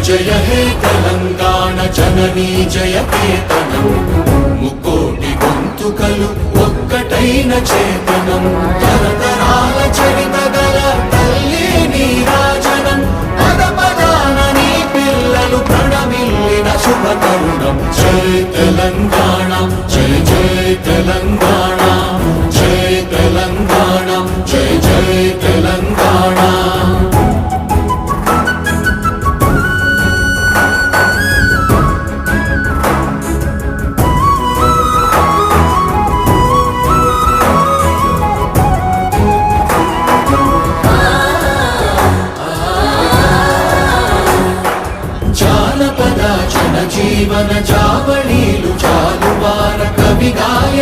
జయ హే తెలంగాణ జననీ జయ కేతనం ముక్కోటి గొంతుకలు ఒక్కటైన చేతనం తరతరాల చరిత గల తల్లి నీరాజనం పద పదాన నీ పిల్లలు ప్రణమిల్లిన శుభ తరుణం జయ తెలంగాణ జయ జయ తెలంగాణ జయ తెలంగాణ జయ జయ తెలంగాణ జీవన జావళీలు జాలువార కవి గాయ